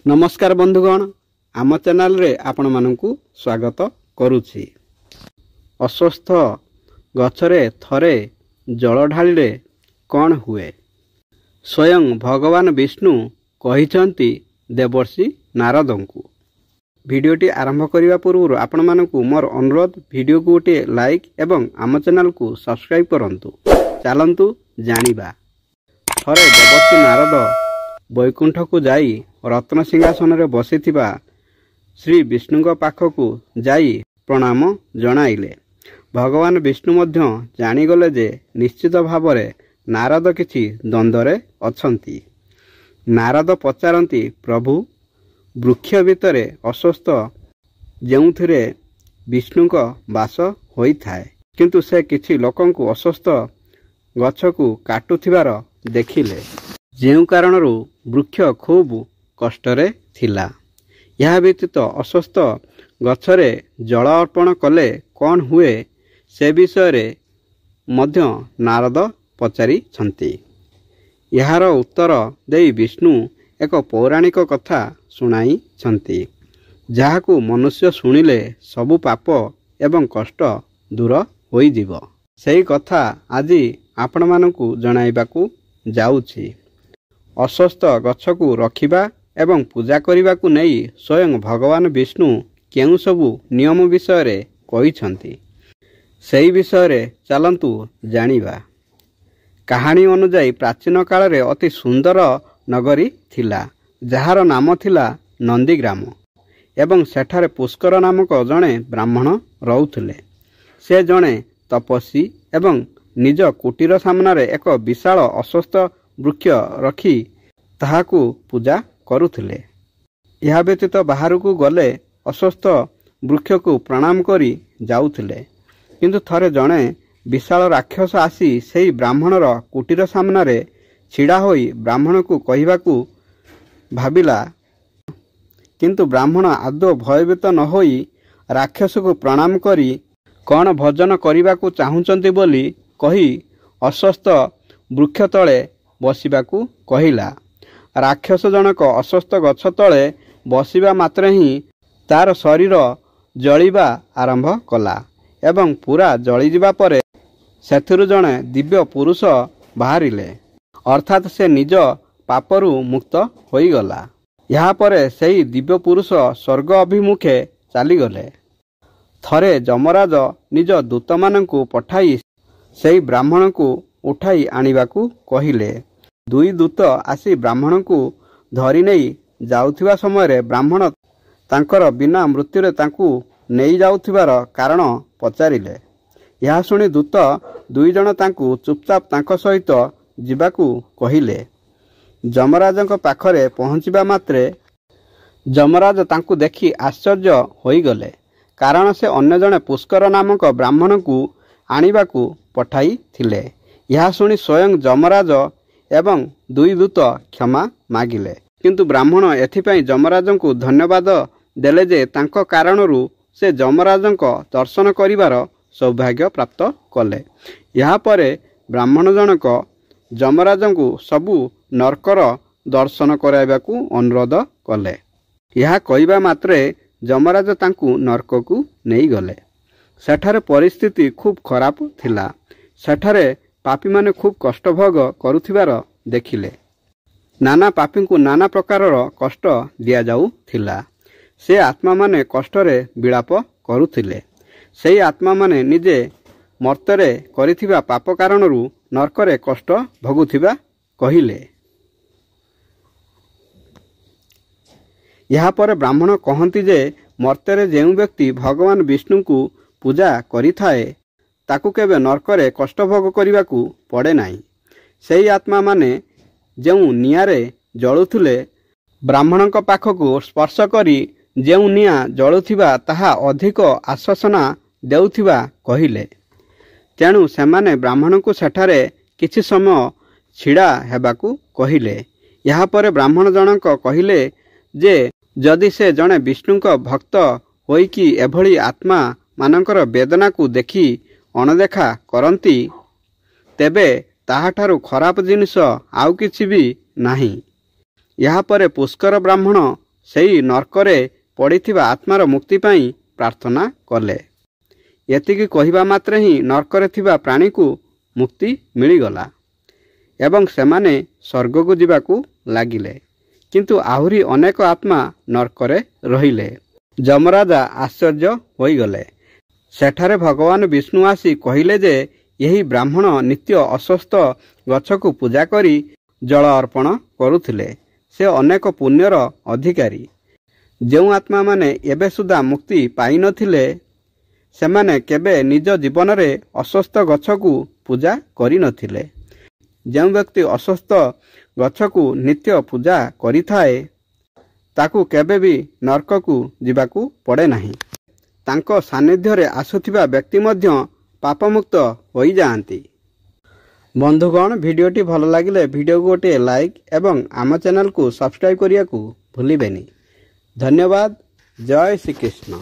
नमस्कार बंधुगण, आम चैनल रे आपण मानकु स्वागत करुछि। अस्वस्थ गछरे थरे जल ढालिले कौन हुए? स्वयं भगवान विष्णु कहिछंती देवर्षि नारदंकु। भिडियोटी आरंभ करिवा पूर्व आपण मानकु मोर अनुरोध, भिडियो को गोटे लाइक एवं आम चैनल को सब्सक्राइब करंतु। चलंतु जानिबा। थरे देवर्षि नारद वैकुंठ को जाई रत्न सिंहासन रे बसिथिबा श्री विष्णु पाखकु जाई प्रणाम जणाइले। भगवान विष्णु मध्य जानिगले जे निश्चित भावरे नारद किछि द्वंद्वरे अछंती। नारद पचारंती, प्रभु वृक्ष भितरे अस्वस्थ जेउथिरे विष्णुक वास होइथाए, किंतु से किछि लोकंकु अस्वस्थ गछकु काटुथिबार देखिले, जेउ कारणरू वृक्ष खूब कष्टरे थिला। यह व्यतीत अस्वस्थ गछरे जल अर्पण कले कौन हुए से विषय मध्य नारद पचारि छंती। यार उत्तर देई विष्णु एक पौराणिक कथा सुनाई छंती, जाहाकु मनुष्य शुणिले सबु पाप एवं कष्ट दूर होई जीव। सेही कथा आजि आपण मानकु जणाइबाकु जाउछि। अस्वस्थ गछकु रखिबा एवं पूजा करिबाकु नेई स्वयं भगवान विष्णु केउ सबु नियम विषय कहिछंती, सेही विषय चलंतु जानिबा। कहानी अनुसार प्राचीन काल रे अति सुंदर नगरी थिला, जहार नाम थिला नंदीग्राम एवं सेठारे पुष्कर नामक जणे ब्राह्मण रहुथिले। से जणे तपस्वी एवं निज कुटीर सामने एक विशाल अस्वस्थ वृक्ष रखी ताहाकु पूजा करुथिले। यह व्यतीत बाहर को गले अस्वस्थ वृक्ष को प्रणाम करी जाउथिले, किंतु थरे जणे विशाल राक्षस आसी सेही ब्राह्मणर कुटीर सामने छिड़ा होई ब्राह्मण को कहिबाकू भाबिला, किंतु ब्राह्मण आदौ भयभीत न होई राक्षस को प्रणाम करी कौन भजन करिबाकू चाहुचंती बोली कही अस्वस्थ वृक्ष तले बसिबाकू कहिला। राक्षस जनक अस्वस्थ गछ तले बसिबा मात्र ही तार शरीर जलिबा आरंभ कला एवं पूरा जली जिबा परे सेथिरु जणे दिव्य पुरुष बाहरिले, अर्थात से निज पापरु मुक्त होई गला। यहाँ परे सेही दिव्य पुरुष स्वर्ग अभिमुखे चली गले। थरे जमराज निज दूत माननकु पठाई सेही ब्राह्मण को उठाई आनिबाकू कहिले। दुई दूत आसी ब्राह्मण को धरी नहीं जाउथिबा समय ब्राह्मण तांकर बिना मृत्युरे तांकू नहीं जाउथिबार कारण पचारिले। यह सुनी दूत दुई जण तांकू चुपचाप तांको सहित जिबाकू कहिले। जमराजक पाखरे पहुँचीबा मात्रे जमराज तांकू देखि आश्चर्य होई गले, कारण से अन्य जणे पुष्कर नामक ब्राह्मण को आनिबाकू पठाई थिले। यह सुनी स्वयं जमराज एवं दुई दूत क्षमा मागिले, किंतु ब्राह्मण एथिपाई जमराजंकु धन्यवाद देले जे तांको कारणरू से जमराजंक दर्शन करिवार सौभाग्य प्राप्त कले। यहाँ परे ब्राह्मण जनक जमराजंकु सबु नरकर दर्शन कराइबाकू अनुरोध कले। यह कहिबा मात्रे जमराज तांकू नरककू नहीं गले। सेठारे परिस्थिति खूब खराब थिला। सेठारे पापी माने खूब कष्ट भोग करुथिबार देखिले। नाना पापी को नाना प्रकारर कष्ट दिया जाऊ थिला। से आत्मा माने कष्टरे विलाप करुथिले। सेही आत्मा माने निजे मर्तरे करिथिबा पाप कारणरू नरकरे कष्ट भोगुथिबा कहिले। यहाँ पर ब्राह्मण कहंती जे मर्तरे जेउ व्यक्ति भगवान विष्णु को पूजा करिथाए ताकू केबे नरकरे कष्ट भोग करिबाकू पड़े नाही। सेही आत्मा माने जेउ नियारे जळुथुले ब्राह्मणक पाखकू स्पर्श करी जेउ निया जळुथिबा ताहा अधिक आश्वासना देउथिबा कहिले। तेणु सेमाने ब्राह्मणकू सेठारे किछि समय छिड़ा हेबाकू कहिले। यहाँ परे ब्राह्मण जनक कहिले जे जदि से जणे विष्णुक भक्त होइकी एभली आत्मा मानकर वेदना को देखी अणदेखा करती तेबे ताहाठारु खराब जिनिस आउ किछि भी नाही। यहाँ परे पुष्कर ब्राह्मण ସେହି ନର୍କରେ ପଡ଼ିଥିବା ଆତ୍ମାର ମୁକ୍ତି ପାଇଁ ପ୍ରାର୍ଥନା କଲେ। ଏତିକି କହିବା ମାତ୍ରେ ହିଁ ନର୍କରେ ଥିବା ପ୍ରାଣୀକୁ ମୁକ୍ତି ମିଳିଗଲା ଏବଂ ସେମାନେ ସ୍ୱର୍ଗକୁ ଯିବାକୁ ଲାଗିଲେ। କିନ୍ତୁ ଆହୁରି ଅନେକ ଆତ୍ମା ନର୍କରେ ରହିଲେ। ଯମରାଜା ଆଶ୍ଚର୍ଯ୍ୟ ହୋଇଗଲେ। ସେଠାରେ ଭଗବାନ ବିଷ୍ଣୁ ଆସି କହିଲେ ଯେ ଏହି ବ୍ରାହ୍ମଣ ନିତ୍ୟ ଅଶ୍ୱସ୍ଥ ଗଛକୁ ପୂଜା କରି ଜଳ ଅର୍ପଣ କରୁଥିଲେ। ସେ ଅନେକ ପୁଣ୍ୟର ଅଧିକାରୀ। ଯେଉଁ ଆତ୍ମାମାନେ ଏବେ ସୁଦ୍ଧା ମୁକ୍ତି ପାଇନଥିଲେ ସେମାନେ କେବେ ନିଜ ଜୀବନରେ ଅଶ୍ୱସ୍ଥ ଗଛକୁ ପୂଜା କରିନଥିଲେ। ଯେଉଁ ବ୍ୟକ୍ତି ଅଶ୍ୱସ୍ଥ ଗଛକୁ ନିତ୍ୟ ପୂଜା କରିଥାଏ ତାକୁ କେବେ ବି ନର୍କକୁ ଯିବାକୁ ପଡ଼େ ନାହିଁ। ତାଙ୍କ ସାନ୍ନିଧ୍ୟରେ ଆସୁଥିବା ବ୍ୟକ୍ତି ମଧ୍ୟ ପାପମୁକ୍ତ ହୋଇଯାଆନ୍ତି। ବନ୍ଧୁଗଣ, ଭିଡ଼ିଓଟି ଭଲ ଲାଗିଲେ ଭିଡ଼ିଓକୁ ଗୋଟିଏ ଲାଇକ୍ ଏବଂ ଆମ ଚ୍ୟାନେଲକୁ ସବସ୍କ୍ରାଇବ୍ କରିବାକୁ ଭୁଲିବେନି। ଧନ୍ୟବାଦ। ଜୟ ଶ୍ରୀକୃଷ୍ଣ।